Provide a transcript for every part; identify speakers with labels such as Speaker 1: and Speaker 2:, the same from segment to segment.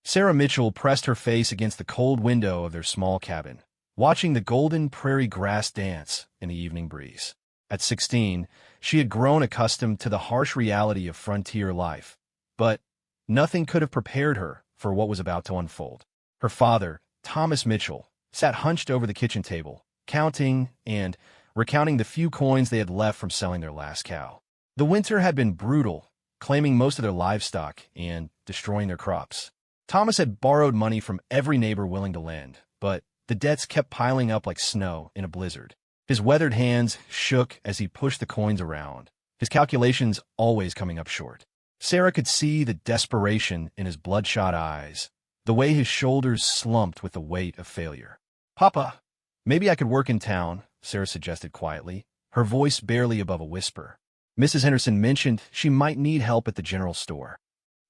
Speaker 1: Sarah Mitchell pressed her face against the cold window of their small cabin, watching the golden prairie grass dance in the evening breeze. At 16, she had grown accustomed to the harsh reality of frontier life, but nothing could have prepared her for what was about to unfold. Her father, Thomas Mitchell, sat hunched over the kitchen table, counting and recounting the few coins they had left from selling their last cow. The winter had been brutal, claiming most of their livestock and destroying their crops. Thomas had borrowed money from every neighbor willing to lend, but the debts kept piling up like snow in a blizzard. His weathered hands shook as he pushed the coins around, his calculations always coming up short. Sarah could see the desperation in his bloodshot eyes, the way his shoulders slumped with the weight of failure. "Papa, maybe I could work in town," Sarah suggested quietly, her voice barely above a whisper. Mrs. Henderson mentioned she might need help at the general store.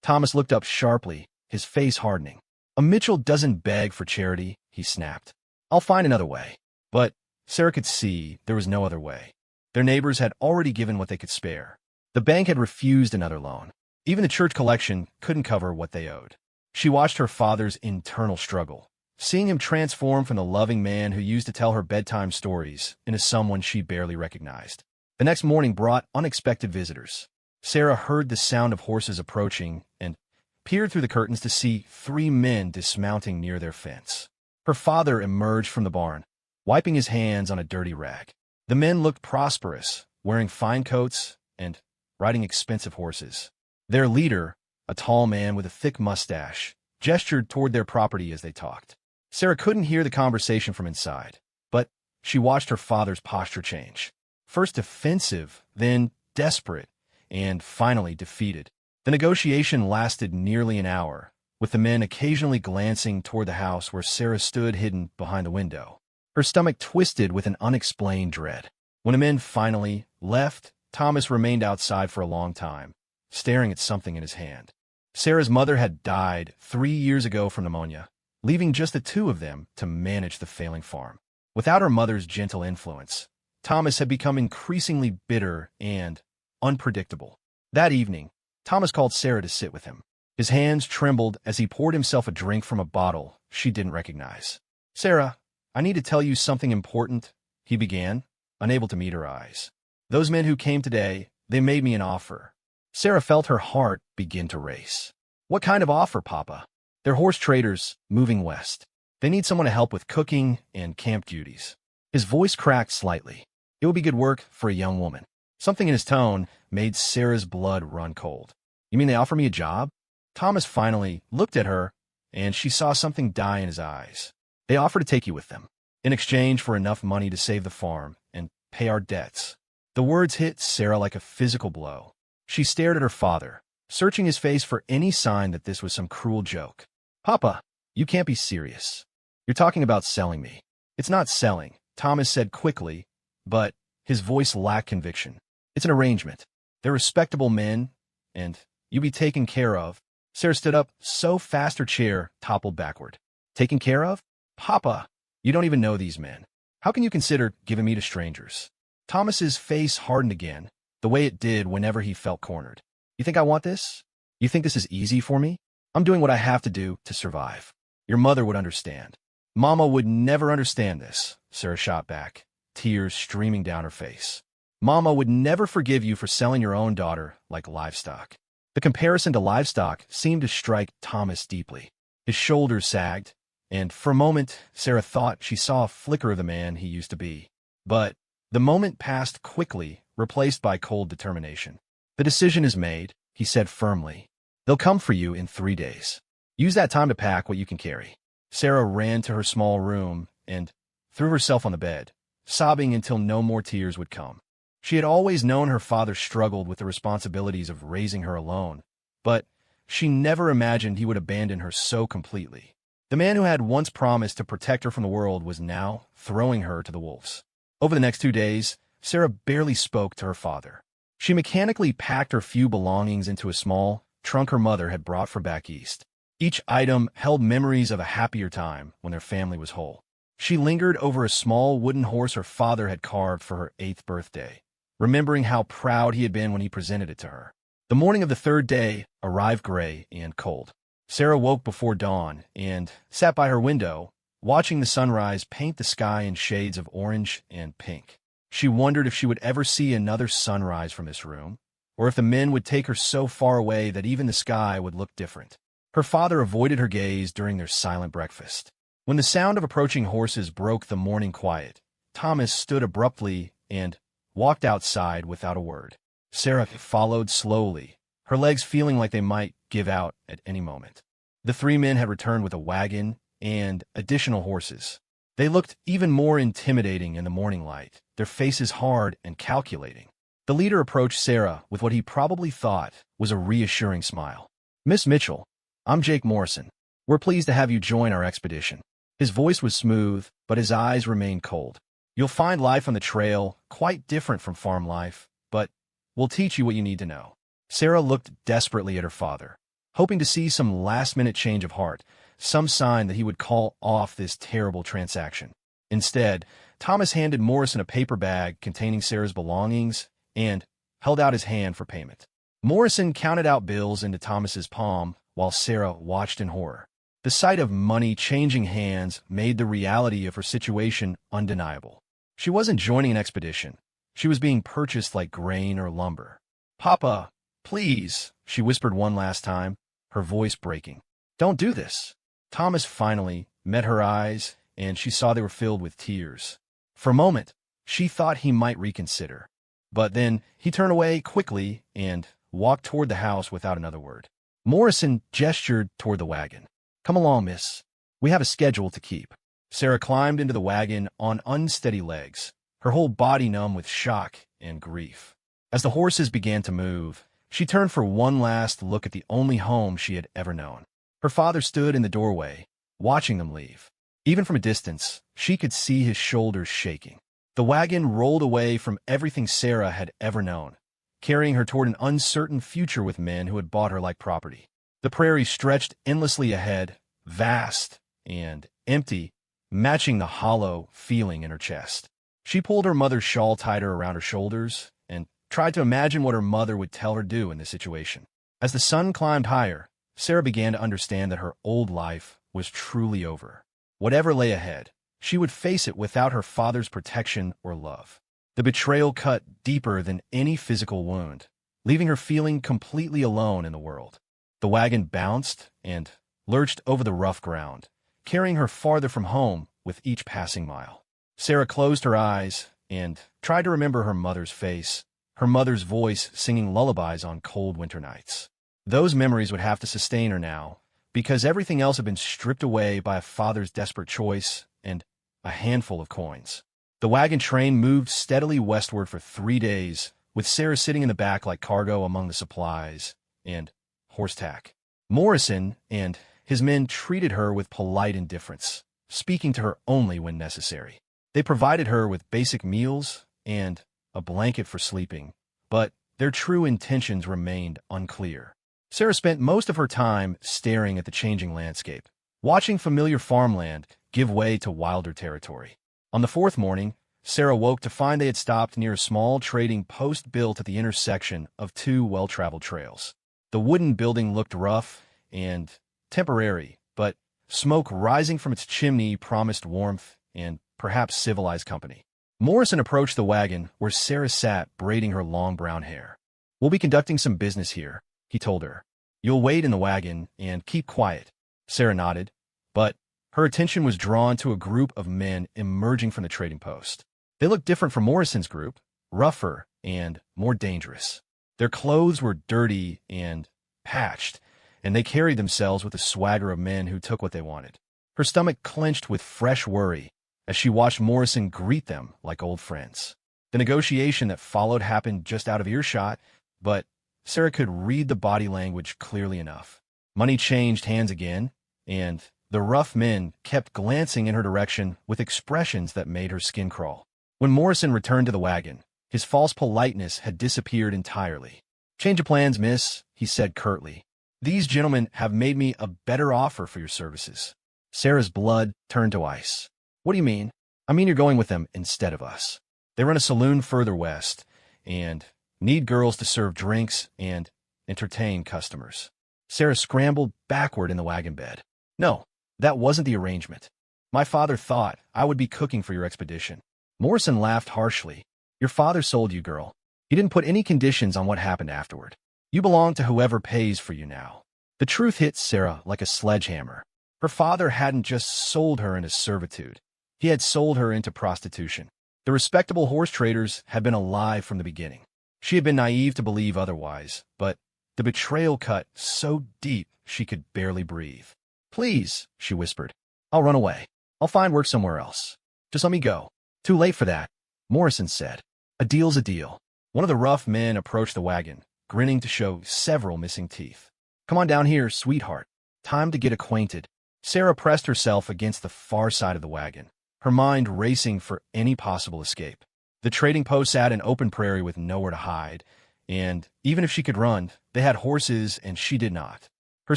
Speaker 1: Thomas looked up sharply, his face hardening. "A Mitchell doesn't beg for charity," he snapped. "I'll find another way." But Sarah could see there was no other way. Their neighbors had already given what they could spare. The bank had refused another loan. Even the church collection couldn't cover what they owed. She watched her father's internal struggle, seeing him transform from the loving man who used to tell her bedtime stories into someone she barely recognized. The next morning brought unexpected visitors. Sarah heard the sound of horses approaching and peered through the curtains to see 3 men dismounting near their fence. Her father emerged from the barn, wiping his hands on a dirty rag. The men looked prosperous, wearing fine coats and riding expensive horses. Their leader, a tall man with a thick mustache, gestured toward their property as they talked. Sarah couldn't hear the conversation from inside, but she watched her father's posture change. First defensive, then desperate, and finally defeated. The negotiation lasted nearly an hour, with the men occasionally glancing toward the house where Sarah stood hidden behind the window. Her stomach twisted with an unexplained dread. When the men finally left, Thomas remained outside for a long time, staring at something in his hand. Sarah's mother had died 3 years ago from pneumonia, leaving just the two of them to manage the failing farm. Without her mother's gentle influence, Thomas had become increasingly bitter and unpredictable. That evening, Thomas called Sarah to sit with him. His hands trembled as he poured himself a drink from a bottle she didn't recognize. "Sarah, I need to tell you something important," he began, unable to meet her eyes. "Those men who came today, they made me an offer." Sarah felt her heart begin to race. "What kind of offer, Papa?" "They're horse traders moving west. They need someone to help with cooking and camp duties." His voice cracked slightly. It would be good work for a young woman. Something in his tone made Sarah's blood run cold. "You mean they offer me a job?" Thomas finally looked at her, and she saw something die in his eyes. "They offer to take you with them, in exchange for enough money to save the farm and pay our debts." The words hit Sarah like a physical blow. She stared at her father, searching his face for any sign that this was some cruel joke. "Papa, you can't be serious. You're talking about selling me." "It's not selling," Thomas said quickly, but his voice lacked conviction. "It's an arrangement. They're respectable men, and you'll be taken care of." Sarah stood up so fast her chair toppled backward. "Taken care of? Papa, you don't even know these men. How can you consider giving me to strangers?" Thomas's face hardened again, the way it did whenever he felt cornered. "You think I want this? You think this is easy for me? I'm doing what I have to do to survive. Your mother would understand." "Mama would never understand this," Sarah shot back, tears streaming down her face. "Mama would never forgive you for selling your own daughter like livestock." The comparison to livestock seemed to strike Thomas deeply. His shoulders sagged, and for a moment Sarah thought she saw a flicker of the man he used to be. But the moment passed quickly, replaced by cold determination. "The decision is made," he said firmly. "They'll come for you in 3 days. Use that time to pack what you can carry." Sarah ran to her small room and threw herself on the bed, sobbing until no more tears would come. She had always known her father struggled with the responsibilities of raising her alone, but she never imagined he would abandon her so completely. The man who had once promised to protect her from the world was now throwing her to the wolves. Over the next 2 days, Sarah barely spoke to her father. She mechanically packed her few belongings into a small trunk her mother had brought from back east. Each item held memories of a happier time when their family was whole. She lingered over a small wooden horse her father had carved for her 8th birthday, remembering how proud he had been when he presented it to her. The morning of the 3rd day arrived gray and cold. Sarah woke before dawn and sat by her window, watching the sunrise paint the sky in shades of orange and pink. She wondered if she would ever see another sunrise from this room, or if the men would take her so far away that even the sky would look different. Her father avoided her gaze during their silent breakfast. When the sound of approaching horses broke the morning quiet, Thomas stood abruptly and walked outside without a word. Sarah followed slowly, her legs feeling like they might give out at any moment. The three men had returned with a wagon and additional horses. They looked even more intimidating in the morning light, their faces hard and calculating. The leader approached Sarah with what he probably thought was a reassuring smile. "Miss Mitchell, I'm Jake Morrison. We're pleased to have you join our expedition." His voice was smooth, but his eyes remained cold. "You'll find life on the trail quite different from farm life, but we'll teach you what you need to know." Sarah looked desperately at her father, hoping to see some last-minute change of heart, some sign that he would call off this terrible transaction. Instead, Thomas handed Morrison a paper bag containing Sarah's belongings and held out his hand for payment. Morrison counted out bills into Thomas's palm while Sarah watched in horror. The sight of money changing hands made the reality of her situation undeniable. She wasn't joining an expedition. She was being purchased like grain or lumber. "Papa, please," she whispered one last time, her voice breaking. "Don't do this." Thomas finally met her eyes, and she saw they were filled with tears. For a moment, she thought he might reconsider. But then he turned away quickly and walked toward the house without another word. Morrison gestured toward the wagon. "Come along, miss. We have a schedule to keep." Sarah climbed into the wagon on unsteady legs, her whole body numb with shock and grief. As the horses began to move, she turned for one last look at the only home she had ever known. Her father stood in the doorway, watching them leave. Even from a distance, she could see his shoulders shaking. The wagon rolled away from everything Sarah had ever known, carrying her toward an uncertain future with men who had bought her like property. The prairie stretched endlessly ahead, vast and empty, matching the hollow feeling in her chest. She pulled her mother's shawl tighter around her shoulders and tried to imagine what her mother would tell her to do in this situation. As the sun climbed higher, Sarah began to understand that her old life was truly over. Whatever lay ahead, she would face it without her father's protection or love. The betrayal cut deeper than any physical wound, leaving her feeling completely alone in the world. The wagon bounced and lurched over the rough ground, carrying her farther from home with each passing mile. Sarah closed her eyes and tried to remember her mother's face, her mother's voice singing lullabies on cold winter nights. Those memories would have to sustain her now, because everything else had been stripped away by a father's desperate choice and a handful of coins. The wagon train moved steadily westward for 3 days, with Sarah sitting in the back like cargo among the supplies and horse tack. Morrison and his men treated her with polite indifference, speaking to her only when necessary. They provided her with basic meals and a blanket for sleeping, but their true intentions remained unclear. Sarah spent most of her time staring at the changing landscape, watching familiar farmland give way to wilder territory. On the 4th morning, Sarah woke to find they had stopped near a small trading post built at the intersection of 2 well-traveled trails. The wooden building looked rough and temporary, but smoke rising from its chimney promised warmth and perhaps civilized company. Morrison approached the wagon where Sarah sat braiding her long brown hair. "We'll be conducting some business here," he told her. "You'll wait in the wagon and keep quiet." Sarah nodded, but her attention was drawn to a group of men emerging from the trading post. They looked different from Morrison's group, rougher and more dangerous. Their clothes were dirty and patched, and they carried themselves with the swagger of men who took what they wanted. Her stomach clenched with fresh worry as she watched Morrison greet them like old friends. The negotiation that followed happened just out of earshot, but Sarah could read the body language clearly enough. Money changed hands again, and the rough men kept glancing in her direction with expressions that made her skin crawl. When Morrison returned to the wagon, his false politeness had disappeared entirely. "Change of plans, miss," he said curtly. "These gentlemen have made me a better offer for your services." Sarah's blood turned to ice. "What do you mean?" "I mean you're going with them instead of us. They run a saloon further west and need girls to serve drinks and entertain customers." Sarah scrambled backward in the wagon bed. No, that wasn't the arrangement. My father thought I would be cooking for your expedition. Morrison laughed harshly. Your father sold you, girl. He didn't put any conditions on what happened afterward. You belong to whoever pays for you now. The truth hit Sarah like a sledgehammer. Her father hadn't just sold her into servitude. He had sold her into prostitution. The respectable horse traders had been alive from the beginning. She had been naive to believe otherwise, but the betrayal cut so deep she could barely breathe. Please, she whispered. I'll run away. I'll find work somewhere else. Just let me go. Too late for that, Morrison said. A deal's a deal. One of the rough men approached the wagon, grinning to show several missing teeth. Come on down here, sweetheart. Time to get acquainted. Sarah pressed herself against the far side of the wagon, her mind racing for any possible escape. The trading post sat in open prairie with nowhere to hide, and even if she could run, they had horses and she did not. Her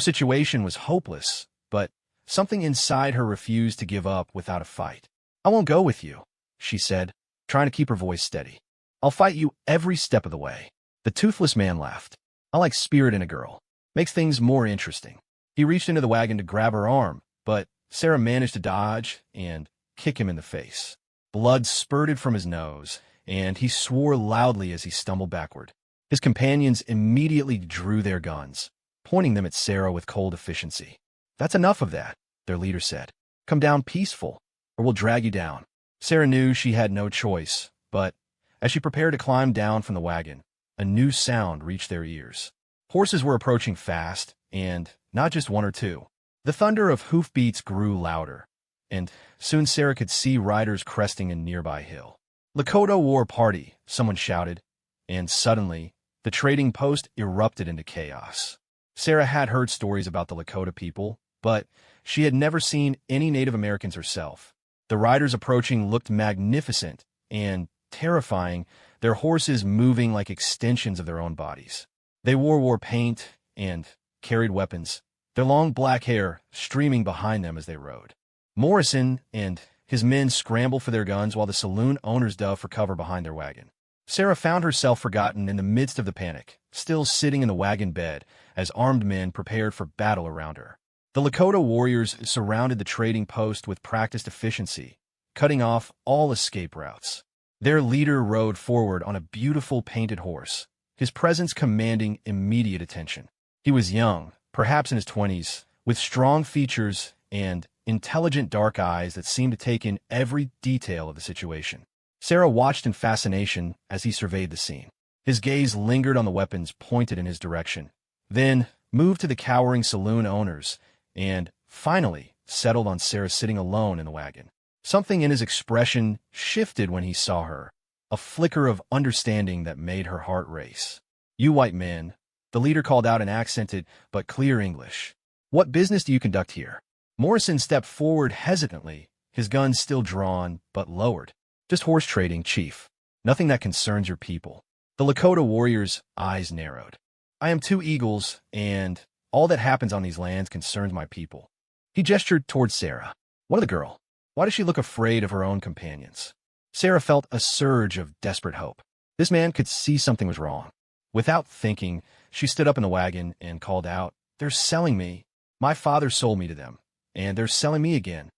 Speaker 1: situation was hopeless, but something inside her refused to give up without a fight. I won't go with you, she said, trying to keep her voice steady. I'll fight you every step of the way. The toothless man laughed. I like spirit in a girl. Makes things more interesting. He reached into the wagon to grab her arm, but Sarah managed to dodge and kick him in the face. Blood spurted from his nose, and he swore loudly as he stumbled backward. His companions immediately drew their guns, pointing them at Sarah with cold efficiency. That's enough of that, their leader said. Come down peaceful, or we'll drag you down. Sarah knew she had no choice, but as she prepared to climb down from the wagon, a new sound reached their ears. Horses were approaching fast, and not just one or two. The thunder of hoofbeats grew louder, and soon Sarah could see riders cresting a nearby hill. Lakota war party, someone shouted, and suddenly, the trading post erupted into chaos. Sarah had heard stories about the Lakota people, but she had never seen any Native Americans herself. The riders approaching looked magnificent and terrifying, their horses moving like extensions of their own bodies. They wore war paint and carried weapons, their long black hair streaming behind them as they rode. Morrison and his men scrambled for their guns while the saloon owners dove for cover behind their wagon. Sarah found herself forgotten in the midst of the panic, still sitting in the wagon bed as armed men prepared for battle around her. The Lakota warriors surrounded the trading post with practiced efficiency, cutting off all escape routes. Their leader rode forward on a beautiful painted horse, his presence commanding immediate attention. He was young, perhaps in his 20s, with strong features and intelligent dark eyes that seemed to take in every detail of the situation. Sarah watched in fascination as he surveyed the scene. His gaze lingered on the weapons pointed in his direction, then moved to the cowering saloon owners, and finally settled on Sarah sitting alone in the wagon. Something in his expression shifted when he saw her, a flicker of understanding that made her heart race. You white men, the leader called out in accented but clear English. What business do you conduct here? Morrison stepped forward hesitantly, his gun still drawn but lowered. Just horse trading, chief. Nothing that concerns your people. The Lakota warrior's eyes narrowed. I am two eagles, and all that happens on these lands concerns my people. He gestured towards Sarah. What of the girl? Why does she look afraid of her own companions? Sarah felt a surge of desperate hope. This man could see something was wrong. Without thinking, she stood up in the wagon and called out, They're selling me. My father sold me to them, and they're selling me again.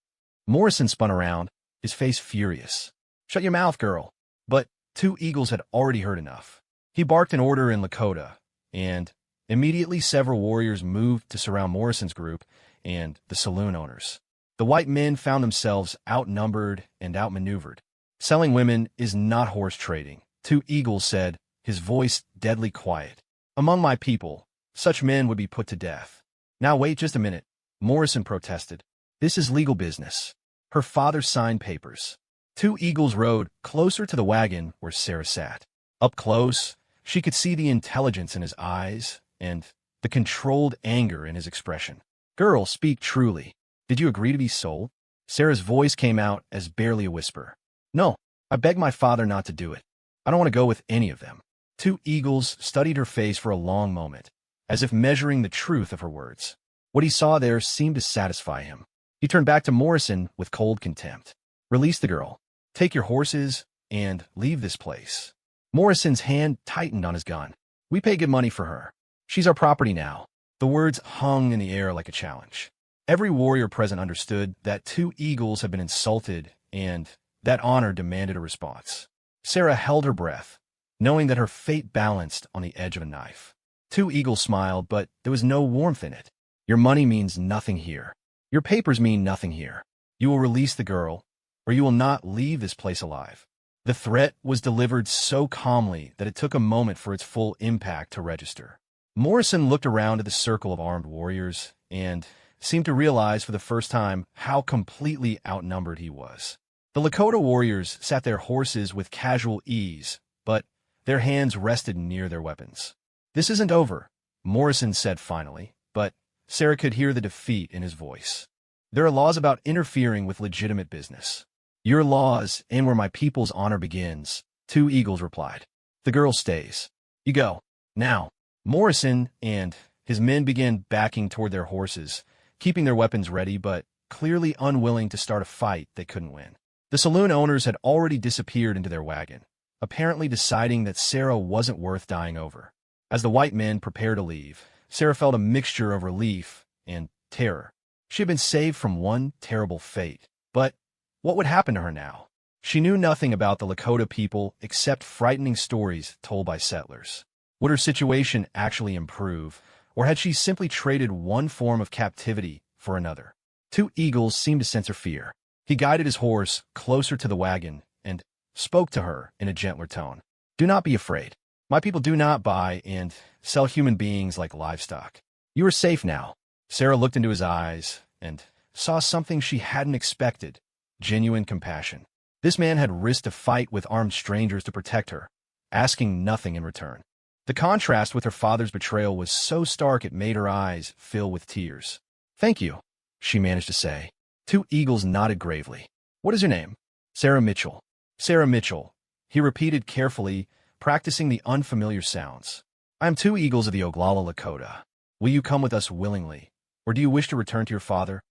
Speaker 1: Morrison spun around, his face furious. Shut your mouth, girl. But two eagles had already heard enough. He barked an order in Lakota, and immediately several warriors moved to surround Morrison's group and the saloon owners. The white men found themselves outnumbered and outmaneuvered. Selling women is not horse trading, Two Eagles said, his voice deadly quiet. Among my people, such men would be put to death. Now wait just a minute, Morrison protested. This is legal business. Her father signed papers. Two Eagles rode closer to the wagon where Sarah sat. Up close, she could see the intelligence in his eyes and the controlled anger in his expression. Girl, speak truly. Did you agree to be sold? Sarah's voice came out as barely a whisper. No, I begged my father not to do it. I don't want to go with any of them. Two Eagles studied her face for a long moment, as if measuring the truth of her words. What he saw there seemed to satisfy him. He turned back to Morrison with cold contempt. Release the girl. Take your horses and leave this place. Morrison's hand tightened on his gun. We pay good money for her. She's our property now. The words hung in the air like a challenge. Every warrior present understood that two eagles had been insulted and that honor demanded a response. Sarah held her breath, knowing that her fate balanced on the edge of a knife. Two eagles smiled, but there was no warmth in it. Your money means nothing here. Your papers mean nothing here. You will release the girl, or you will not leave this place alive. The threat was delivered so calmly that it took a moment for its full impact to register. Morrison looked around at the circle of armed warriors and seemed to realize for the first time how completely outnumbered he was. The Lakota warriors sat their horses with casual ease, but their hands rested near their weapons. "This isn't over," Morrison said finally, but Sarah could hear the defeat in his voice. "There are laws about interfering with legitimate business." "Your laws and where my people's honor begins," Two Eagles replied. "The girl stays. You go. Now." Morrison and his men began backing toward their horses, keeping their weapons ready but clearly unwilling to start a fight they couldn't win. The saloon owners had already disappeared into their wagon, apparently deciding that Sarah wasn't worth dying over. As the white men prepared to leave, Sarah felt a mixture of relief and terror. She had been saved from one terrible fate, but what would happen to her now? She knew nothing about the Lakota people except frightening stories told by settlers. Would her situation actually improve, or had she simply traded one form of captivity for another? Two Eagles seemed to sense her fear. He guided his horse closer to the wagon and spoke to her in a gentler tone. "Do not be afraid. My people do not buy and sell human beings like livestock. You are safe now." Sarah looked into his eyes and saw something she hadn't expected: genuine compassion. This man had risked a fight with armed strangers to protect her, asking nothing in return. The contrast with her father's betrayal was so stark it made her eyes fill with tears. "Thank you," she managed to say. Two Eagles nodded gravely. "What is your name?" "Sarah Mitchell." "Sarah Mitchell," he repeated carefully, practicing the unfamiliar sounds. "I am Two Eagles of the Oglala Lakota. Will you come with us willingly, or do you wish to return to your father?"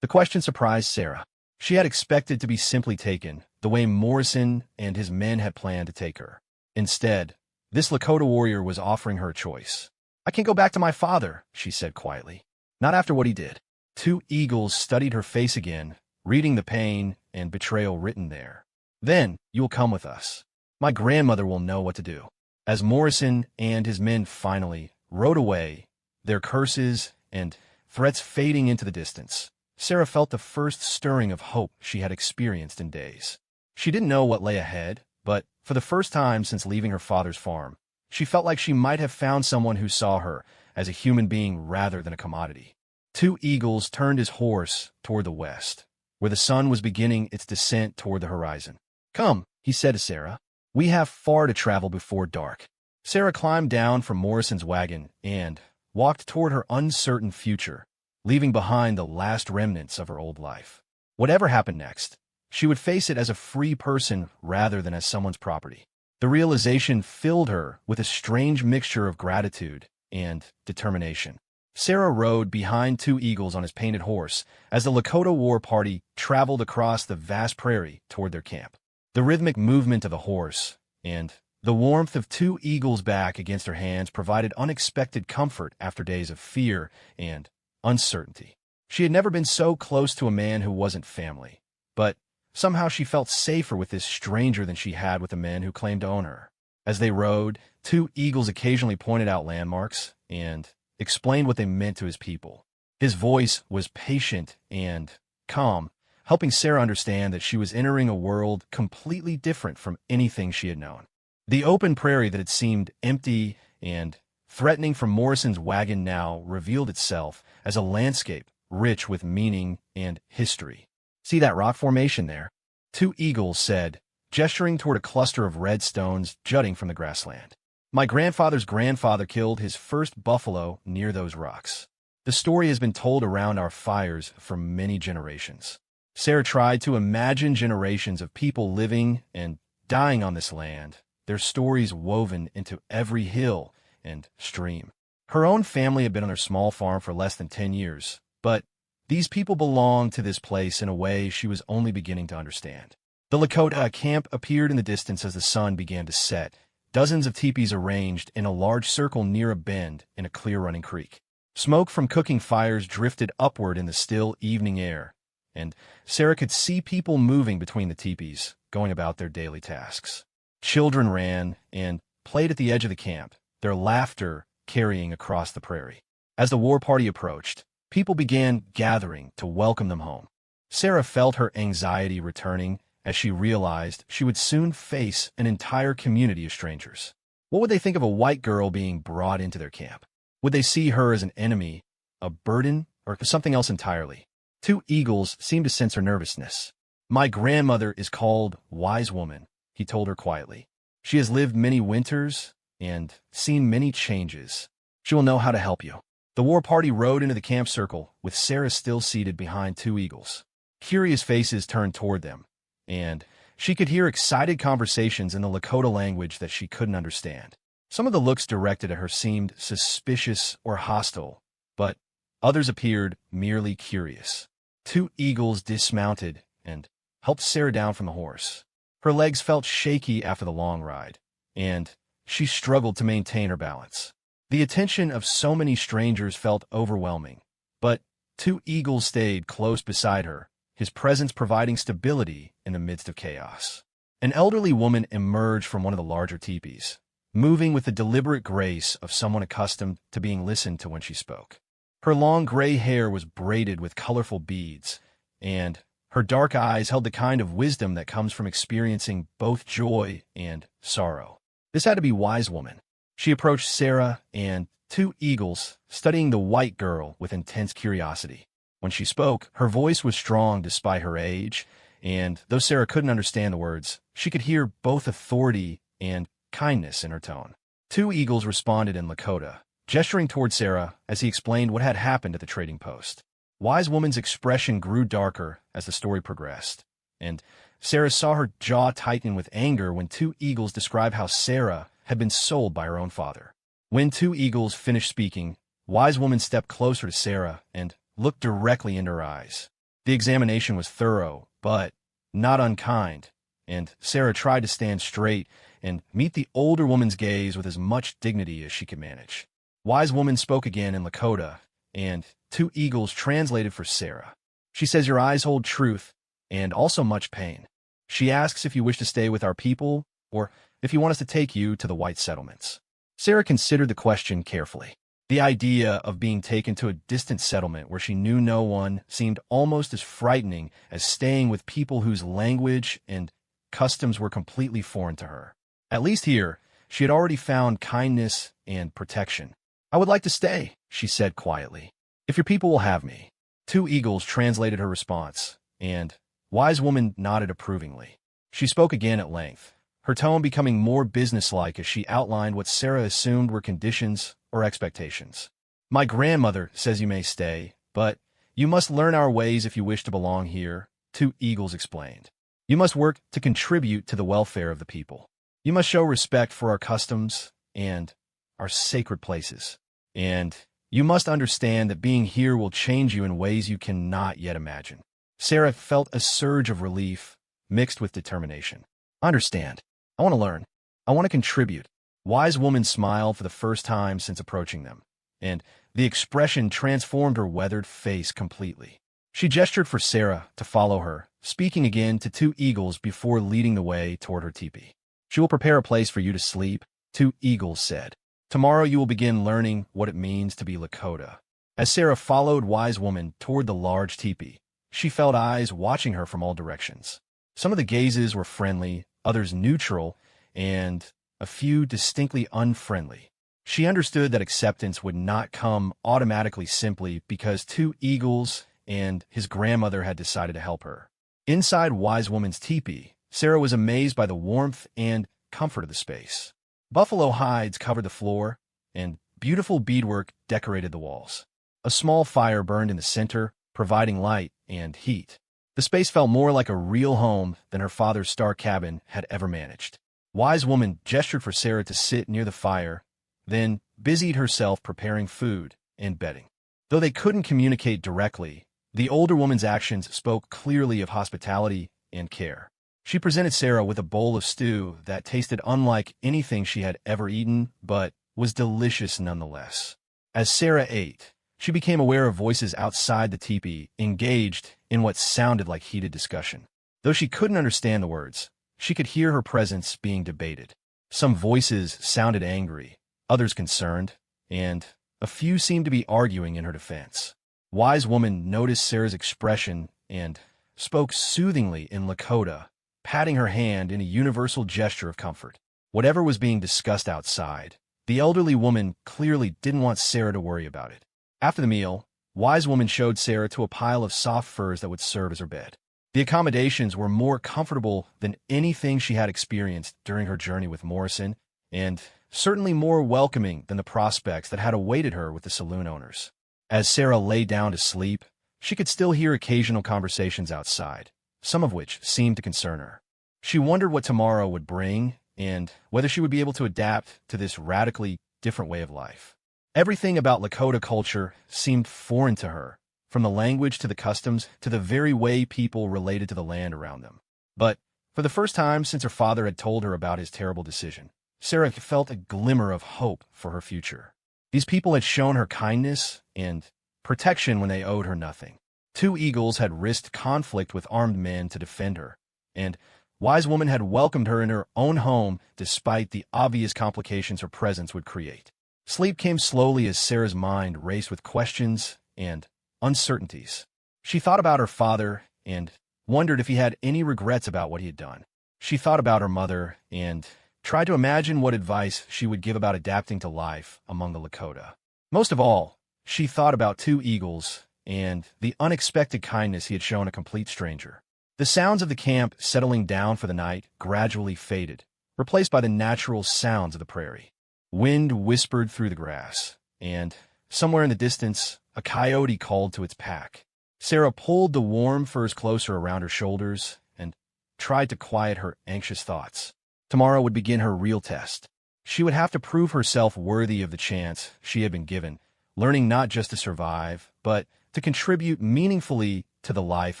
Speaker 1: The question surprised Sarah. She had expected to be simply taken, the way Morrison and his men had planned to take her. Instead, this Lakota warrior was offering her a choice. "I can't go back to my father," she said quietly. "Not after what he did." Two Eagles studied her face again, reading the pain and betrayal written there. "Then you will come with us. My grandmother will know what to do." As Morrison and his men finally rode away, their curses and threats fading into the distance, Sarah felt the first stirring of hope she had experienced in days. She didn't know what lay ahead, but for the first time since leaving her father's farm, she felt like she might have found someone who saw her as a human being rather than a commodity. Two Eagles turned his horse toward the west, where the sun was beginning its descent toward the horizon. "Come," he said to Sarah. "We have far to travel before dark." Sarah climbed down from Morrison's wagon and walked toward her uncertain future, leaving behind the last remnants of her old life. Whatever happened next, she would face it as a free person rather than as someone's property. The realization filled her with a strange mixture of gratitude and determination. Sarah rode behind Two Eagles on his painted horse as the Lakota war party traveled across the vast prairie toward their camp. The rhythmic movement of the horse and the warmth of Two Eagles' back against her hands provided unexpected comfort after days of fear and uncertainty. She had never been so close to a man who wasn't family, but somehow she felt safer with this stranger than she had with the men who claimed to own her. As they rode, Two Eagles occasionally pointed out landmarks and explained what they meant to his people. His voice was patient and calm, helping Sarah understand that she was entering a world completely different from anything she had known. The open prairie that had seemed empty and threatening from Morrison's wagon now revealed itself as a landscape rich with meaning and history. "See that rock formation there?" Two Eagles said, gesturing toward a cluster of red stones jutting from the grassland. "My grandfather's grandfather killed his first buffalo near those rocks. The story has been told around our fires for many generations." Sarah tried to imagine generations of people living and dying on this land, their stories woven into every hill and stream. Her own family had been on their small farm for less than 10 years, but these people belonged to this place in a way she was only beginning to understand. The Lakota camp appeared in the distance as the sun began to set, dozens of teepees arranged in a large circle near a bend in a clear running creek. Smoke from cooking fires drifted upward in the still evening air, and Sarah could see people moving between the teepees, going about their daily tasks. Children ran and played at the edge of the camp, their laughter carrying across the prairie. As the war party approached, people began gathering to welcome them home. Sarah felt her anxiety returning as she realized she would soon face an entire community of strangers. What would they think of a white girl being brought into their camp? Would they see her as an enemy, a burden, or something else entirely? Two eagles seemed to sense her nervousness. "My grandmother is called Wise Woman," he told her quietly. "She has lived many winters and seen many changes. She will know how to help you." The war party rode into the camp circle, with Sarah still seated behind two eagles. Curious faces turned toward them, and she could hear excited conversations in the Lakota language that she couldn't understand. Some of the looks directed at her seemed suspicious or hostile, but others appeared merely curious. Two eagles dismounted and helped Sarah down from the horse. Her legs felt shaky after the long ride, and she struggled to maintain her balance. The attention of so many strangers felt overwhelming, but two eagles stayed close beside her, his presence providing stability in the midst of chaos. An elderly woman emerged from one of the larger teepees, moving with the deliberate grace of someone accustomed to being listened to when she spoke. Her long gray hair was braided with colorful beads, and her dark eyes held the kind of wisdom that comes from experiencing both joy and sorrow. This had to be Wise Woman. She approached Sarah and two eagles, studying the white girl with intense curiosity. When she spoke, her voice was strong despite her age, and though Sarah couldn't understand the words, she could hear both authority and kindness in her tone. Two eagles responded in Lakota, gesturing toward Sarah as he explained what had happened at the trading post. Wise Woman's expression grew darker as the story progressed, and Sarah saw her jaw tighten with anger when two eagles described how Sarah had been sold by her own father. When two eagles finished speaking, Wise Woman stepped closer to Sarah and looked directly into her eyes. The examination was thorough, but not unkind, and Sarah tried to stand straight and meet the older woman's gaze with as much dignity as she could manage. Wise Woman spoke again in Lakota, and two eagles translated for Sarah. She says your eyes hold truth and also much pain. She asks if you wish to stay with our people or if you want us to take you to the white settlements. Sarah considered the question carefully. The idea of being taken to a distant settlement where she knew no one seemed almost as frightening as staying with people whose language and customs were completely foreign to her. At least here, she had already found kindness and protection. "I would like to stay," she said quietly, "if your people will have me." Two eagles translated her response, and Wise Woman nodded approvingly. She spoke again at length, her tone becoming more businesslike as she outlined what Sarah assumed were conditions or expectations. "My grandmother says you may stay, but you must learn our ways if you wish to belong here," two eagles explained. "You must work to contribute to the welfare of the people. You must show respect for our customs and our sacred places. And you must understand that being here will change you in ways you cannot yet imagine." Sarah felt a surge of relief mixed with determination. "I understand. I want to learn. I want to contribute." Wise Woman smiled for the first time since approaching them, and the expression transformed her weathered face completely. She gestured for Sarah to follow her, speaking again to two eagles before leading the way toward her teepee. "She will prepare a place for you to sleep," two eagles said. "Tomorrow you will begin learning what it means to be Lakota." As Sarah followed Wise Woman toward the large teepee, she felt eyes watching her from all directions. Some of the gazes were friendly, others neutral, and a few distinctly unfriendly. She understood that acceptance would not come automatically simply because two eagles and his grandmother had decided to help her. Inside Wise Woman's teepee, Sarah was amazed by the warmth and comfort of the space. Buffalo hides covered the floor, and beautiful beadwork decorated the walls. A small fire burned in the center, providing light and heat. The space felt more like a real home than her father's star cabin had ever managed. Wise Woman gestured for Sarah to sit near the fire, then busied herself preparing food and bedding. Though they couldn't communicate directly, the older woman's actions spoke clearly of hospitality and care. She presented Sarah with a bowl of stew that tasted unlike anything she had ever eaten, but was delicious nonetheless. As Sarah ate, She became aware of voices outside the teepee, engaged in what sounded like heated discussion. Though she couldn't understand the words, she could hear her presence being debated. Some voices sounded angry, others concerned, and a few seemed to be arguing in her defense. Wise Woman noticed Sarah's expression and spoke soothingly in Lakota, patting her hand in a universal gesture of comfort. Whatever was being discussed outside, the elderly woman clearly didn't want Sarah to worry about it. After the meal, Wise Woman showed Sarah to a pile of soft furs that would serve as her bed. The accommodations were more comfortable than anything she had experienced during her journey with Morrison, and certainly more welcoming than the prospects that had awaited her with the saloon owners. As Sarah lay down to sleep, she could still hear occasional conversations outside, some of which seemed to concern her. She wondered what tomorrow would bring and whether she would be able to adapt to this radically different way of life. Everything about Lakota culture seemed foreign to her, from the language to the customs to the very way people related to the land around them. But for the first time since her father had told her about his terrible decision, Sarah felt a glimmer of hope for her future. These people had shown her kindness and protection when they owed her nothing. Two eagles had risked conflict with armed men to defend her, and Wise Woman had welcomed her in her own home despite the obvious complications her presence would create. Sleep came slowly as Sarah's mind raced with questions and uncertainties. She thought about her father and wondered if he had any regrets about what he had done. She thought about her mother and tried to imagine what advice she would give about adapting to life among the Lakota. Most of all, she thought about two eagles and the unexpected kindness he had shown a complete stranger. The sounds of the camp settling down for the night gradually faded, replaced by the natural sounds of the prairie. Wind whispered through the grass, and somewhere in the distance, a coyote called to its pack. Sarah pulled the warm furs closer around her shoulders and tried to quiet her anxious thoughts. Tomorrow would begin her real test. She would have to prove herself worthy of the chance she had been given, learning not just to survive, but to contribute meaningfully to the life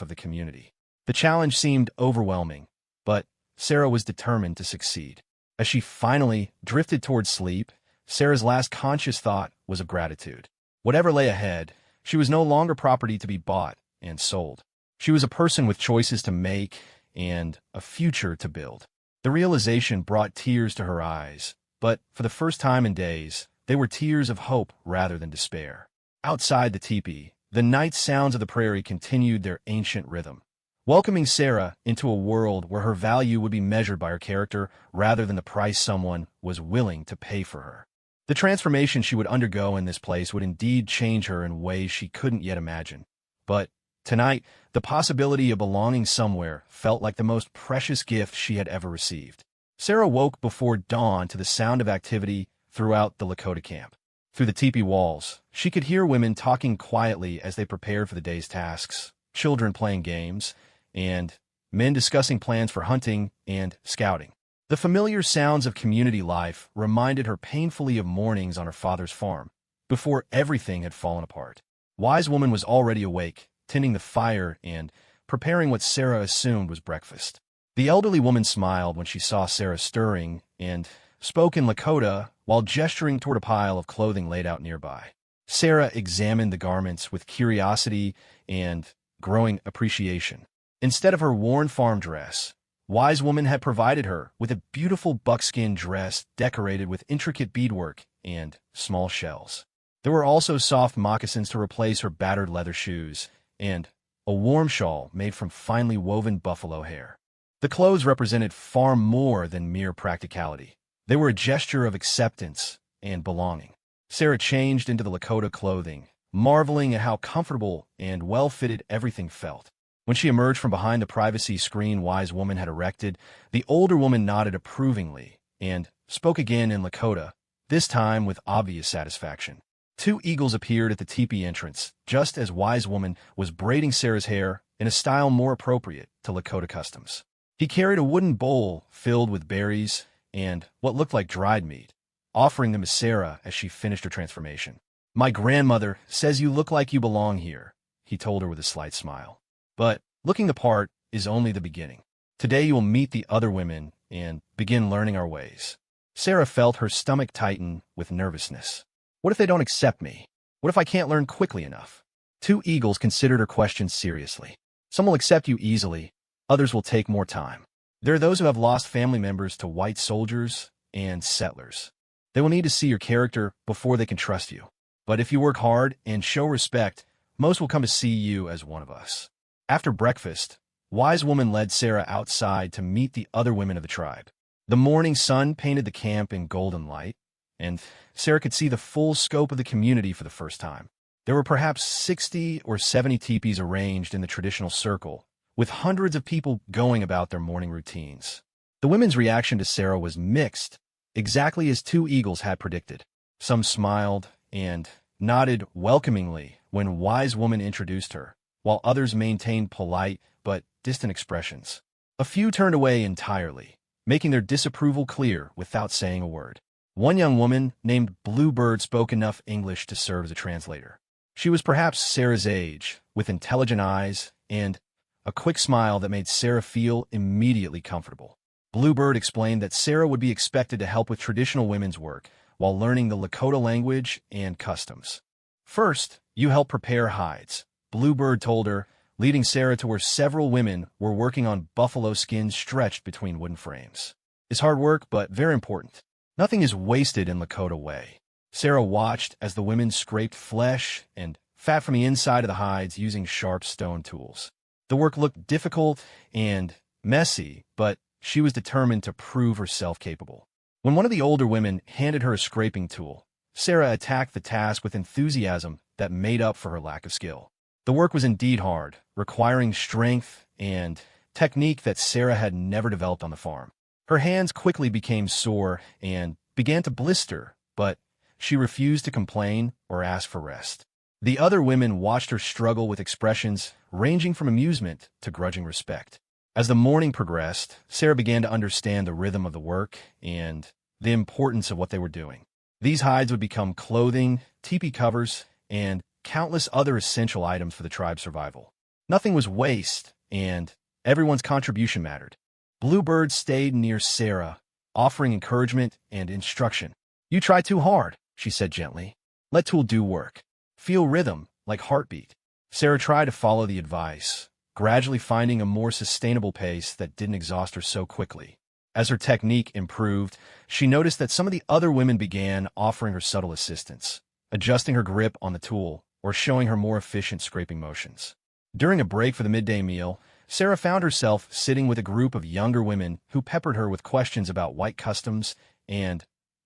Speaker 1: of the community. The challenge seemed overwhelming, but Sarah was determined to succeed. As she finally drifted towards sleep, Sarah's last conscious thought was of gratitude. Whatever lay ahead, she was no longer property to be bought and sold. She was a person with choices to make and a future to build. The realization brought tears to her eyes, but for the first time in days, they were tears of hope rather than despair. Outside the teepee, the night sounds of the prairie continued their ancient rhythm, welcoming Sarah into a world where her value would be measured by her character rather than the price someone was willing to pay for her. The transformation she would undergo in this place would indeed change her in ways she couldn't yet imagine. But tonight, the possibility of belonging somewhere felt like the most precious gift she had ever received. Sarah woke before dawn to the sound of activity throughout the Lakota camp. Through the teepee walls, she could hear women talking quietly as they prepared for the day's tasks, children playing games, and men discussing plans for hunting and scouting. The familiar sounds of community life reminded her painfully of mornings on her father's farm, before everything had fallen apart. Wise Woman was already awake, tending the fire and preparing what Sarah assumed was breakfast. The elderly woman smiled when she saw Sarah stirring and spoke in Lakota while gesturing toward a pile of clothing laid out nearby. Sarah examined the garments with curiosity and growing appreciation. Instead of her worn farm dress, Wise Woman had provided her with a beautiful buckskin dress decorated with intricate beadwork and small shells. There were also soft moccasins to replace her battered leather shoes, and a warm shawl made from finely woven buffalo hair. The clothes represented far more than mere practicality. They were a gesture of acceptance and belonging. Sarah changed into the Lakota clothing, marveling at how comfortable and well-fitted everything felt. When she emerged from behind the privacy screen Wise Woman had erected, the older woman nodded approvingly and spoke again in Lakota, this time with obvious satisfaction. Two eagles appeared at the teepee entrance, just as Wise Woman was braiding Sarah's hair in a style more appropriate to Lakota customs. He carried a wooden bowl filled with berries and what looked like dried meat, offering them to Sarah as she finished her transformation. "My grandmother says you look like you belong here," he told her with a slight smile. "But looking the part is only the beginning. Today you will meet the other women and begin learning our ways." Sarah felt her stomach tighten with nervousness. What if they don't accept me? What if I can't learn quickly enough? Two eagles considered her questions seriously. Some will accept you easily, others will take more time. There are those who have lost family members to white soldiers and settlers. They will need to see your character before they can trust you. But if you work hard and show respect, most will come to see you as one of us. After breakfast, Wise Woman led Sarah outside to meet the other women of the tribe. The morning sun painted the camp in golden light, and Sarah could see the full scope of the community for the first time. There were perhaps 60 or 70 teepees arranged in the traditional circle, with hundreds of people going about their morning routines. The women's reaction to Sarah was mixed, exactly as two eagles had predicted. Some smiled and nodded welcomingly when Wise Woman introduced her, while others maintained polite but distant expressions. A few turned away entirely, making their disapproval clear without saying a word. One young woman named Bluebird spoke enough English to serve as a translator. She was perhaps Sarah's age, with intelligent eyes and a quick smile that made Sarah feel immediately comfortable. Bluebird explained that Sarah would be expected to help with traditional women's work while learning the Lakota language and customs. First, you help prepare hides, Bluebird told her, leading Sarah to where several women were working on buffalo skins stretched between wooden frames. It's hard work, but very important. Nothing is wasted in Lakota way. Sarah watched as the women scraped flesh and fat from the inside of the hides using sharp stone tools. The work looked difficult and messy, but she was determined to prove herself capable. When one of the older women handed her a scraping tool, Sarah attacked the task with enthusiasm that made up for her lack of skill. The work was indeed hard, requiring strength and technique that Sarah had never developed on the farm. Her hands quickly became sore and began to blister, but she refused to complain or ask for rest. The other women watched her struggle with expressions ranging from amusement to grudging respect. As the morning progressed, Sarah began to understand the rhythm of the work and the importance of what they were doing. These hides would become clothing, teepee covers, and countless other essential items for the tribe's survival. Nothing was waste, and everyone's contribution mattered. Bluebird stayed near Sarah, offering encouragement and instruction. "You try too hard," she said gently. "Let tool do work. Feel rhythm, like heartbeat." Sarah tried to follow the advice, gradually finding a more sustainable pace that didn't exhaust her so quickly. As her technique improved, she noticed that some of the other women began offering her subtle assistance, adjusting her grip on the tool or showing her more efficient scraping motions. During a break for the midday meal, Sarah found herself sitting with a group of younger women who peppered her with questions about white customs and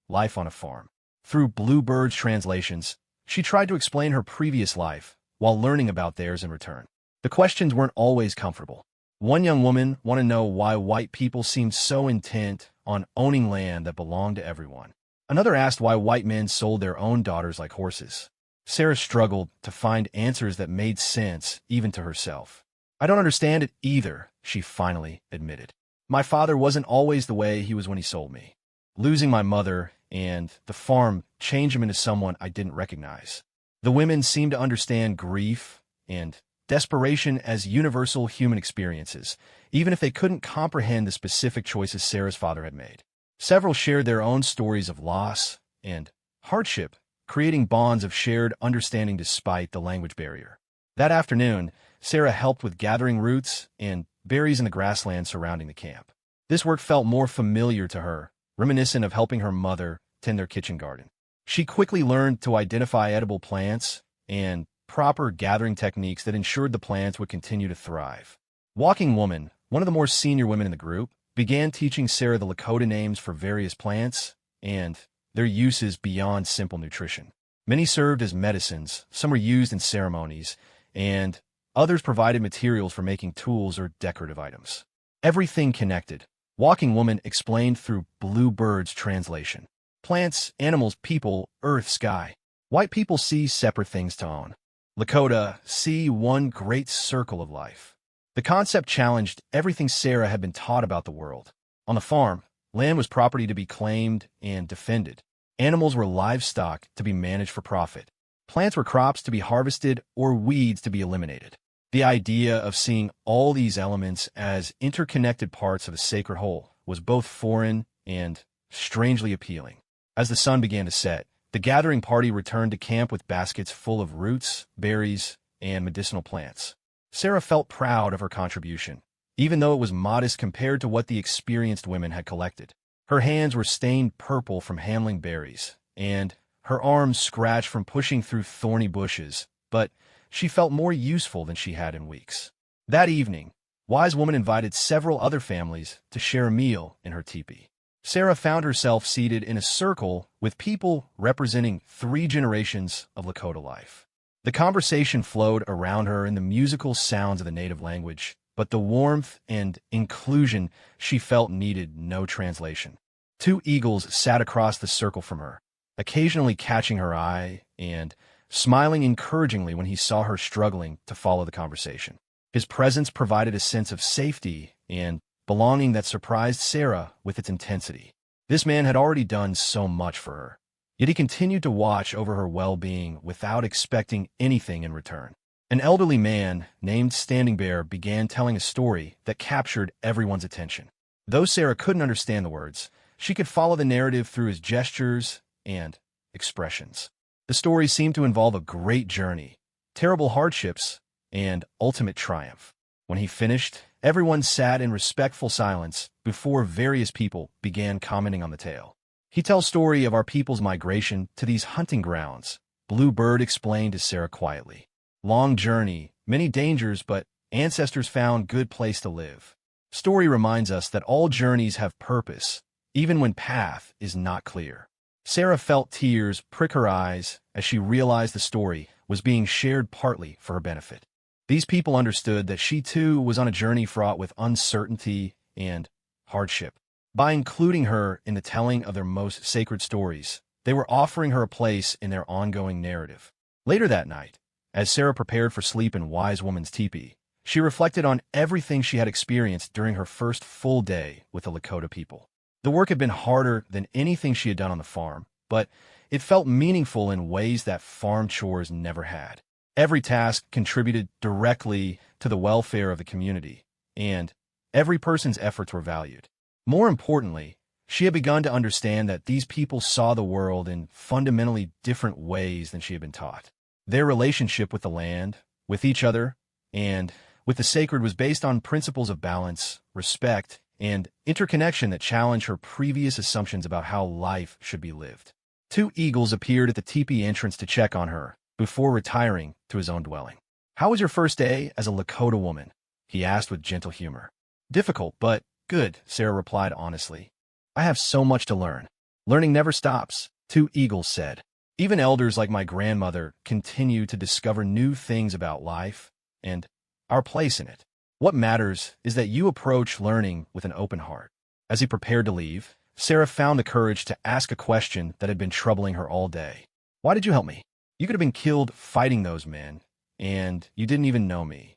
Speaker 1: life on a farm. Through Bluebird's translations, she tried to explain her previous life while learning about theirs in return. The questions weren't always comfortable. One young woman wanted to know why white people seemed so intent on owning land that belonged to everyone. Another asked why white men sold their own daughters like horses. Sarah struggled to find answers that made sense even to herself. "I don't understand it either," she finally admitted. "My father wasn't always the way he was when he sold me. Losing my mother and the farm changed him into someone I didn't recognize." The women seemed to understand grief and desperation as universal human experiences, even if they couldn't comprehend the specific choices Sarah's father had made. Several shared their own stories of loss and hardship, creating bonds of shared understanding despite the language barrier. That afternoon, Sarah helped with gathering roots and berries in the grassland surrounding the camp. This work felt more familiar to her, reminiscent of helping her mother tend their kitchen garden. She quickly learned to identify edible plants and proper gathering techniques that ensured the plants would continue to thrive. Walking Woman, one of the more senior women in the group, began teaching Sarah the Lakota names for various plants and their uses beyond simple nutrition. Many served as medicines, some were used in ceremonies, and others provided materials for making tools or decorative items. Everything connected. Walking Woman explained through Bluebird's translation. Plants, animals, people, earth, sky. White people see separate things to own. Lakota see one great circle of life. The concept challenged everything Sarah had been taught about the world. On the farm, land was property to be claimed and defended. Animals were livestock to be managed for profit. Plants were crops to be harvested or weeds to be eliminated. The idea of seeing all these elements as interconnected parts of a sacred whole was both foreign and strangely appealing. As the sun began to set, The gathering party returned to camp with baskets full of roots, berries, and medicinal plants. Sarah felt proud of her contribution, even though it was modest compared to what the experienced women had collected. Her hands were stained purple from handling berries, and her arms scratched from pushing through thorny bushes, but she felt more useful than she had in weeks. That evening, Wise Woman invited several other families to share a meal in her teepee. Sarah found herself seated in a circle with people representing 3 generations of Lakota life. The conversation flowed around her in the musical sounds of the native language, but the warmth and inclusion she felt needed no translation. 2 eagles sat across the circle from her, occasionally catching her eye and smiling encouragingly when he saw her struggling to follow the conversation. His presence provided a sense of safety and belonging that surprised Sarah with its intensity. This man had already done so much for her, yet he continued to watch over her well-being without expecting anything in return. An elderly man named Standing Bear began telling a story that captured everyone's attention. Though Sarah couldn't understand the words, she could follow the narrative through his gestures and expressions. The story seemed to involve a great journey, terrible hardships, and ultimate triumph. When he finished, everyone sat in respectful silence before various people began commenting on the tale. He tells story of our people's migration to these hunting grounds, Bluebird explained to Sarah quietly. Long journey, many dangers, but ancestors found good place to live. Story reminds us that all journeys have purpose, even when path is not clear. Sarah felt tears prick her eyes as she realized the story was being shared partly for her benefit. These people understood that she too was on a journey fraught with uncertainty and hardship. By including her in the telling of their most sacred stories, they were offering her a place in their ongoing narrative. Later that night, as Sarah prepared for sleep in Wise Woman's teepee, she reflected on everything she had experienced during her first full day with the Lakota people. The work had been harder than anything she had done on the farm, but it felt meaningful in ways that farm chores never had. Every task contributed directly to the welfare of the community, and every person's efforts were valued. More importantly, she had begun to understand that these people saw the world in fundamentally different ways than she had been taught. Their relationship with the land, with each other, and with the sacred was based on principles of balance, respect, and interconnection that challenged her previous assumptions about how life should be lived. 2 eagles appeared at the teepee entrance to check on her, before retiring to his own dwelling. "How was your first day as a Lakota woman?" he asked with gentle humor. "Difficult, but good," Sarah replied honestly. "I have so much to learn. Learning never stops," 2 eagles said. "Even elders like my grandmother continue to discover new things about life and our place in it. What matters is that you approach learning with an open heart." As he prepared to leave, Sarah found the courage to ask a question that had been troubling her all day. "Why did you help me? You could have been killed fighting those men, and you didn't even know me."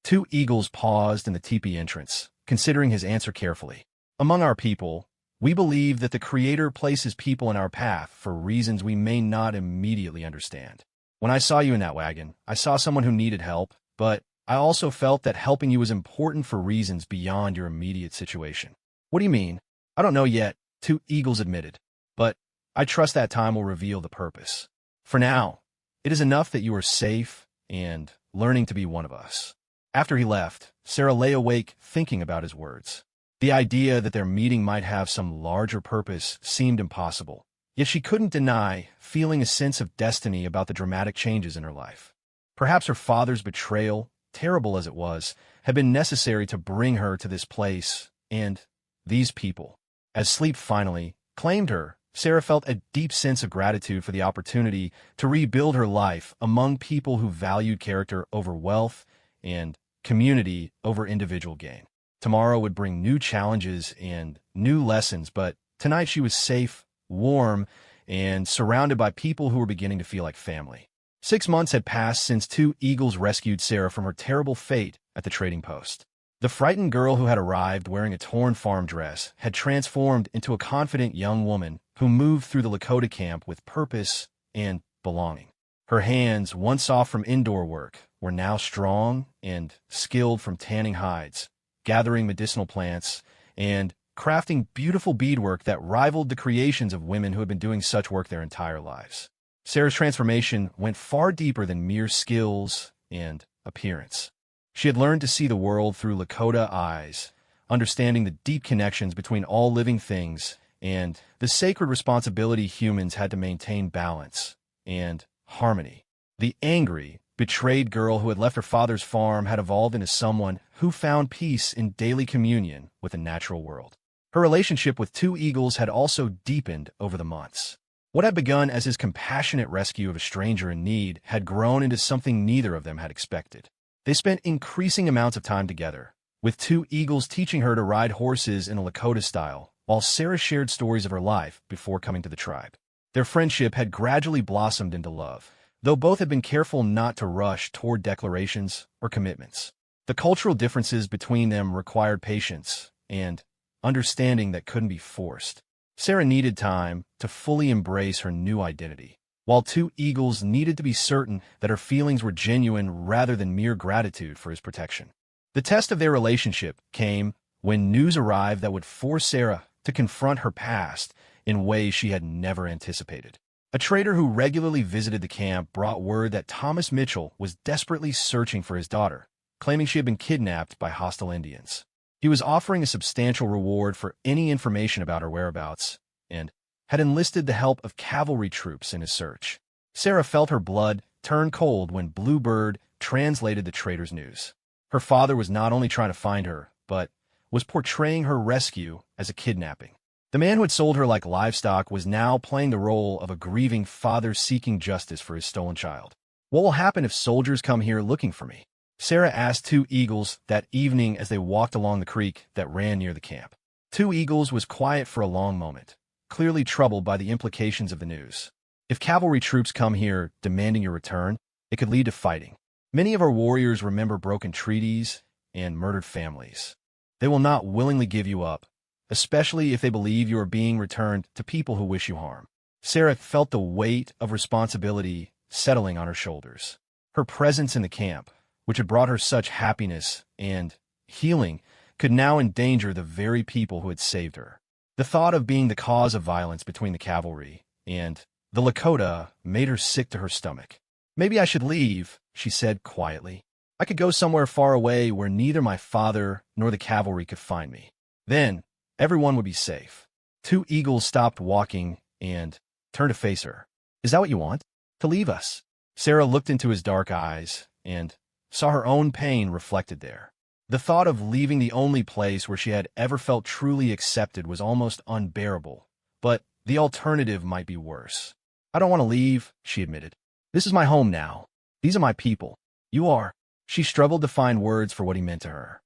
Speaker 1: 2 eagles paused in the teepee entrance, considering his answer carefully. "Among our people, we believe that the Creator places people in our path for reasons we may not immediately understand. When I saw you in that wagon, I saw someone who needed help, but I also felt that helping you was important for reasons beyond your immediate situation." "What do you mean?" "I don't know yet," 2 eagles admitted, "but I trust that time will reveal the purpose. For now, it is enough that you are safe and learning to be one of us." After he left, Sarah lay awake thinking about his words. The idea that their meeting might have some larger purpose seemed impossible, yet she couldn't deny feeling a sense of destiny about the dramatic changes in her life. Perhaps her father's betrayal, terrible as it was, had been necessary to bring her to this place and these people. As sleep finally claimed her, Sarah felt a deep sense of gratitude for the opportunity to rebuild her life among people who valued character over wealth and community over individual gain. Tomorrow would bring new challenges and new lessons, but tonight she was safe, warm, and surrounded by people who were beginning to feel like family. 6 months had passed since 2 eagles rescued Sarah from her terrible fate at the trading post. The frightened girl who had arrived wearing a torn farm dress had transformed into a confident young woman who moved through the Lakota camp with purpose and belonging. Her hands, once soft from indoor work, were now strong and skilled from tanning hides, gathering medicinal plants, and crafting beautiful beadwork that rivaled the creations of women who had been doing such work their entire lives. Sarah's transformation went far deeper than mere skills and appearance. She had learned to see the world through Lakota eyes, understanding the deep connections between all living things and the sacred responsibility humans had to maintain balance and harmony. The angry, betrayed girl who had left her father's farm had evolved into someone who found peace in daily communion with the natural world. Her relationship with Two Eagles had also deepened over the months. What had begun as his compassionate rescue of a stranger in need had grown into something neither of them had expected. They spent increasing amounts of time together, with Two Eagles teaching her to ride horses in a Lakota style, while Sarah shared stories of her life before coming to the tribe. Their friendship had gradually blossomed into love, though both had been careful not to rush toward declarations or commitments. The cultural differences between them required patience and understanding that couldn't be forced. Sarah needed time to fully embrace her new identity, while Two Eagles needed to be certain that her feelings were genuine rather than mere gratitude for his protection. The test of their relationship came when news arrived that would force Sarah to confront her past in ways she had never anticipated. A trader who regularly visited the camp brought word that Thomas Mitchell was desperately searching for his daughter, claiming she had been kidnapped by hostile Indians. He was offering a substantial reward for any information about her whereabouts and had enlisted the help of cavalry troops in his search. Sarah felt her blood turn cold when Bluebird translated the trader's news. Her father was not only trying to find her, but was portraying her rescue as a kidnapping. The man who had sold her like livestock was now playing the role of a grieving father seeking justice for his stolen child. "What will happen if soldiers come here looking for me?" Sarah asked Two Eagles that evening as they walked along the creek that ran near the camp. Two Eagles was quiet for a long moment, clearly troubled by the implications of the news. "If cavalry troops come here demanding your return, it could lead to fighting. Many of our warriors remember broken treaties and murdered families. They will not willingly give you up, especially if they believe you are being returned to people who wish you harm." Sarah felt the weight of responsibility settling on her shoulders. Her presence in the camp, which had brought her such happiness and healing, could now endanger the very people who had saved her. The thought of being the cause of violence between the cavalry and the Lakota made her sick to her stomach. "Maybe I should leave," she said quietly. "I could go somewhere far away where neither my father nor the cavalry could find me. Then everyone would be safe." Two Eagles stopped walking and turned to face her. "Is that what you want? To leave us?" Sarah looked into his dark eyes and saw her own pain reflected there. The thought of leaving the only place where she had ever felt truly accepted was almost unbearable, but the alternative might be worse. "I don't want to leave," she admitted. "This is my home now. These are my people. You are." She struggled to find words for what he meant to her.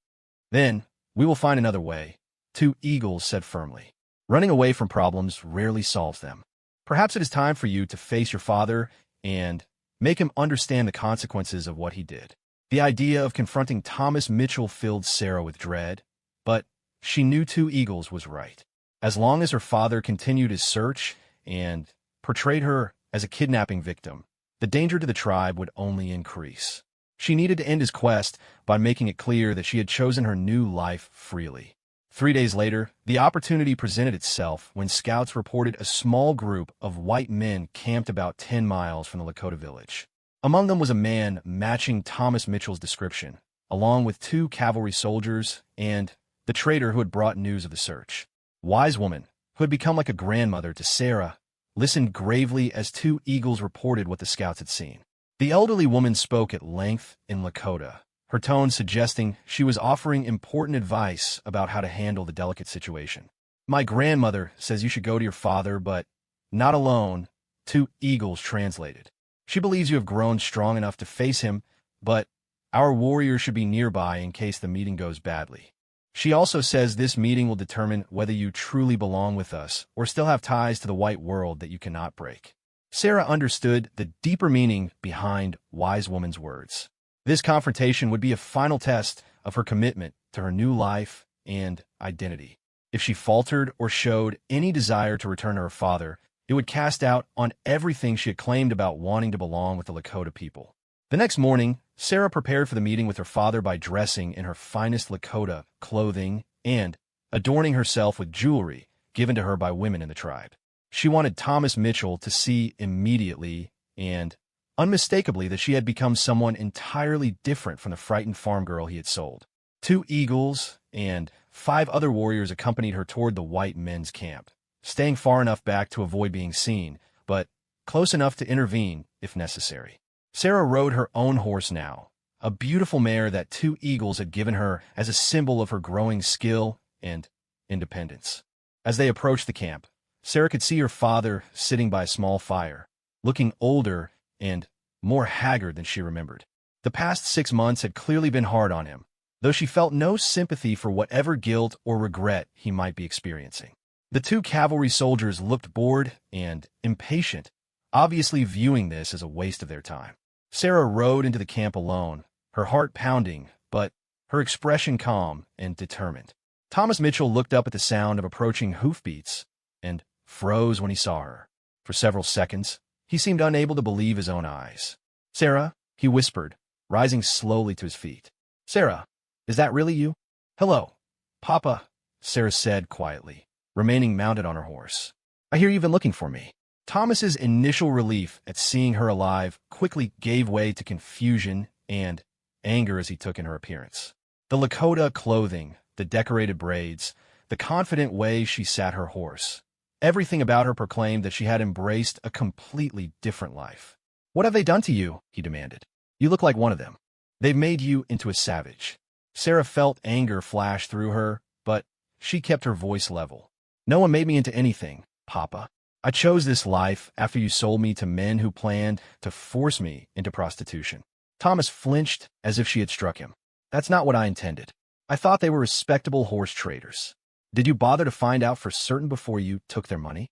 Speaker 1: "Then we will find another way," Two Eagles said firmly. "Running away from problems rarely solves them. Perhaps it is time for you to face your father and make him understand the consequences of what he did." The idea of confronting Thomas Mitchell filled Sarah with dread, but she knew Two Eagles was right. As long as her father continued his search and portrayed her as a kidnapping victim, the danger to the tribe would only increase. She needed to end his quest by making it clear that she had chosen her new life freely. 3 days later, the opportunity presented itself when scouts reported a small group of white men camped about 10 miles from the Lakota village. Among them was a man matching Thomas Mitchell's description, along with 2 cavalry soldiers and the trader who had brought news of the search. Wise woman, who had become like a grandmother to Sarah, listened gravely as Two Eagles reported what the scouts had seen. The elderly woman spoke at length in Lakota, her tone suggesting she was offering important advice about how to handle the delicate situation. "My grandmother says you should go to your father, but not alone," Two Eagles translated. "She believes you have grown strong enough to face him, but our warriors should be nearby in case the meeting goes badly. She also says this meeting will determine whether you truly belong with us or still have ties to the white world that you cannot break." Sarah understood the deeper meaning behind Wise Woman's words. This confrontation would be a final test of her commitment to her new life and identity. If she faltered or showed any desire to return to her father, it would cast doubt on everything she had claimed about wanting to belong with the Lakota people. The next morning, Sarah prepared for the meeting with her father by dressing in her finest Lakota clothing and adorning herself with jewelry given to her by women in the tribe. She wanted Thomas Mitchell to see immediately and unmistakably that she had become someone entirely different from the frightened farm girl he had sold. 2 eagles and 5 other warriors accompanied her toward the white men's camp, staying far enough back to avoid being seen, but close enough to intervene if necessary. Sarah rode her own horse now, a beautiful mare that 2 eagles had given her as a symbol of her growing skill and independence. As they approached the camp, Sarah could see her father sitting by a small fire, looking older and more haggard than she remembered. The past 6 months had clearly been hard on him, though she felt no sympathy for whatever guilt or regret he might be experiencing. The 2 cavalry soldiers looked bored and impatient, obviously viewing this as a waste of their time. Sarah rode into the camp alone, her heart pounding, but her expression calm and determined. Thomas Mitchell looked up at the sound of approaching hoofbeats and froze when he saw her. For several seconds, he seemed unable to believe his own eyes. "Sarah," he whispered, rising slowly to his feet. "Sarah, is that really you?" "Hello, Papa," Sarah said quietly, remaining mounted on her horse. "I hear you've been looking for me." Thomas's initial relief at seeing her alive quickly gave way to confusion and anger as he took in her appearance. The Lakota clothing, the decorated braids, the confident way she sat her horse. Everything about her proclaimed that she had embraced a completely different life. "What have they done to you?" he demanded. "You look like one of them. They've made you into a savage." Sarah felt anger flash through her, but she kept her voice level. "No one made me into anything, Papa. I chose this life after you sold me to men who planned to force me into prostitution." Thomas flinched as if she had struck him. "That's not what I intended. I thought they were respectable horse traders. Did you bother to find out for certain before you took their money?"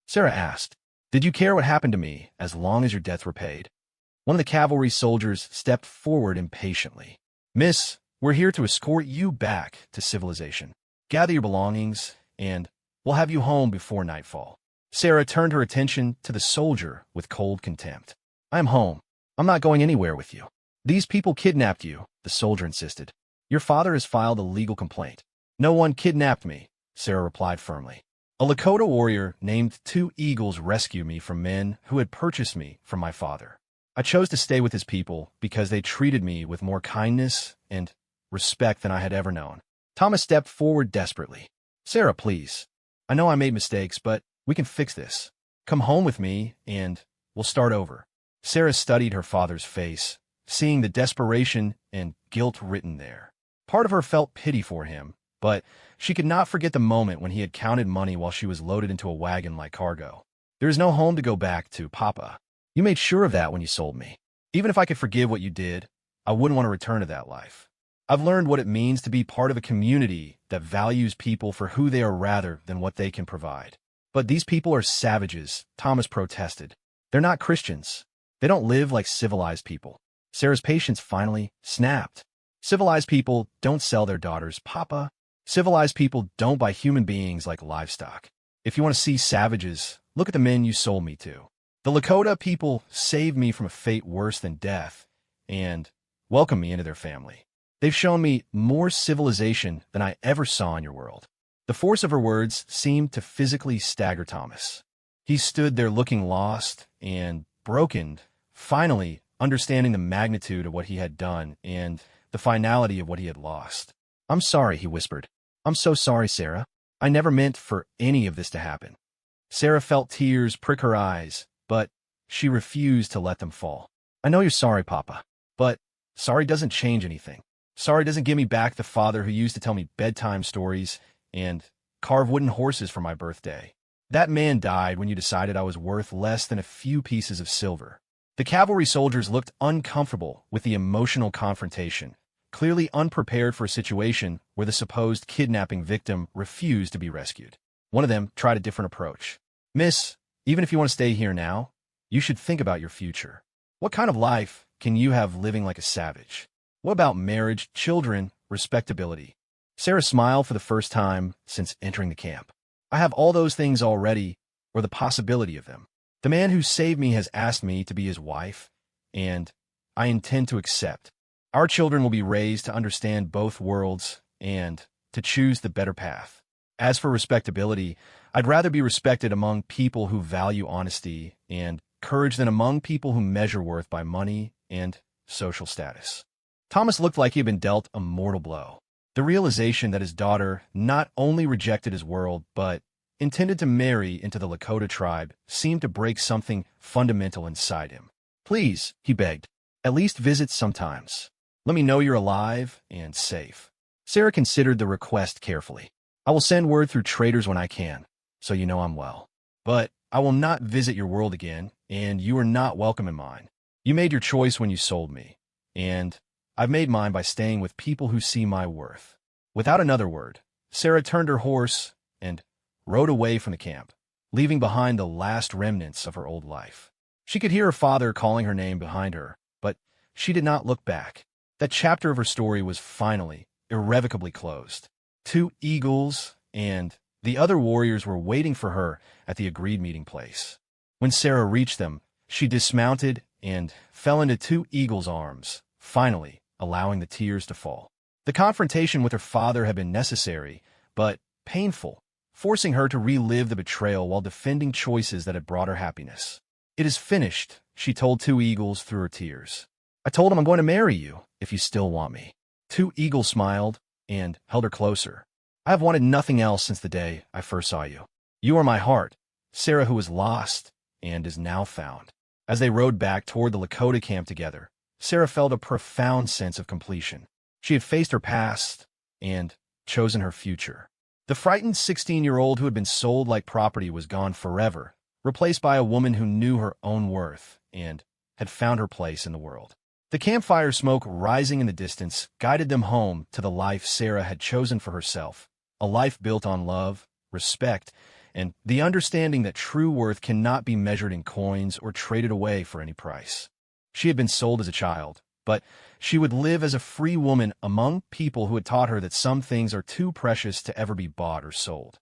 Speaker 1: Sarah asked. "Did you care what happened to me as long as your debts were paid?" One of the cavalry soldiers stepped forward impatiently. "Miss, we're here to escort you back to civilization. Gather your belongings, and we'll have you home before nightfall." Sarah turned her attention to the soldier with cold contempt. "I am home. I'm not going anywhere with you." "These people kidnapped you," the soldier insisted. "Your father has filed a legal complaint." "No one kidnapped me," Sarah replied firmly. "A Lakota warrior named 2 Eagles rescued me from men who had purchased me from my father. I chose to stay with his people because they treated me with more kindness and respect than I had ever known." Thomas stepped forward desperately. "Sarah, please. I know I made mistakes, but we can fix this. Come home with me, and we'll start over." Sarah studied her father's face, seeing the desperation and guilt written there. Part of her felt pity for him, but she could not forget the moment when he had counted money while she was loaded into a wagon like cargo. "There is no home to go back to, Papa. You made sure of that when you sold me. Even if I could forgive what you did, I wouldn't want to return to that life. I've learned what it means to be part of a community that values people for who they are rather than what they can provide." "But these people are savages," Thomas protested. "They're not Christians. They don't live like civilized people." Sarah's patience finally snapped. "Civilized people don't sell their daughters, Papa. Civilized people don't buy human beings like livestock. If you want to see savages, look at the men you sold me to. The Lakota people saved me from a fate worse than death and welcomed me into their family. They've shown me more civilization than I ever saw in your world." The force of her words seemed to physically stagger Thomas. He stood there looking lost and broken, finally understanding the magnitude of what he had done and the finality of what he had lost. "I'm sorry," he whispered. "I'm so sorry, Sarah. I never meant for any of this to happen." Sarah felt tears prick her eyes, but she refused to let them fall. "I know you're sorry, Papa, but sorry doesn't change anything. Sorry doesn't give me back the father who used to tell me bedtime stories and carve wooden horses for my birthday. That man died when you decided I was worth less than a few pieces of silver." The cavalry soldiers looked uncomfortable with the emotional confrontation, clearly unprepared for a situation where the supposed kidnapping victim refused to be rescued. One of them tried a different approach. "Miss, even if you want to stay here now, you should think about your future. What kind of life can you have living like a savage? What about marriage, children, respectability?" Sarah smiled for the first time since entering the camp. "I have all those things already, or the possibility of them. The man who saved me has asked me to be his wife, and I intend to accept. Our children will be raised to understand both worlds and to choose the better path. As for respectability, I'd rather be respected among people who value honesty and courage than among people who measure worth by money and social status. Thomas looked like he had been dealt a mortal blow. The realization that his daughter not only rejected his world, but intended to marry into the Lakota tribe seemed to break something fundamental inside him. "Please," he begged, "at least visit sometimes. Let me know you're alive and safe." Sarah considered the request carefully. "I will send word through traders when I can, so you know I'm well. But I will not visit your world again, and you are not welcome in mine. You made your choice when you sold me, and I've made mine by staying with people who see my worth." Without another word, Sarah turned her horse and rode away from the camp, leaving behind the last remnants of her old life. She could hear her father calling her name behind her, but she did not look back. That chapter of her story was finally, irrevocably closed. 2 eagles and the other warriors were waiting for her at the agreed meeting place. When Sarah reached them, she dismounted and fell into 2 eagles' arms, finally allowing the tears to fall. The confrontation with her father had been necessary, but painful, forcing her to relive the betrayal while defending choices that had brought her happiness. "It is finished," she told 2 eagles through her tears. "I told him I'm going to marry you, if you still want me." 2 eagles smiled and held her closer. "I have wanted nothing else since the day I first saw you. You are my heart, Sarah, who was lost and is now found." As they rode back toward the Lakota camp together, Sarah felt a profound sense of completion. She had faced her past and chosen her future. The frightened 16-year-old who had been sold like property was gone forever, replaced by a woman who knew her own worth and had found her place in the world. The campfire smoke rising in the distance guided them home to the life Sarah had chosen for herself, a life built on love, respect, and the understanding that true worth cannot be measured in coins or traded away for any price. She had been sold as a child, but she would live as a free woman among people who had taught her that some things are too precious to ever be bought or sold.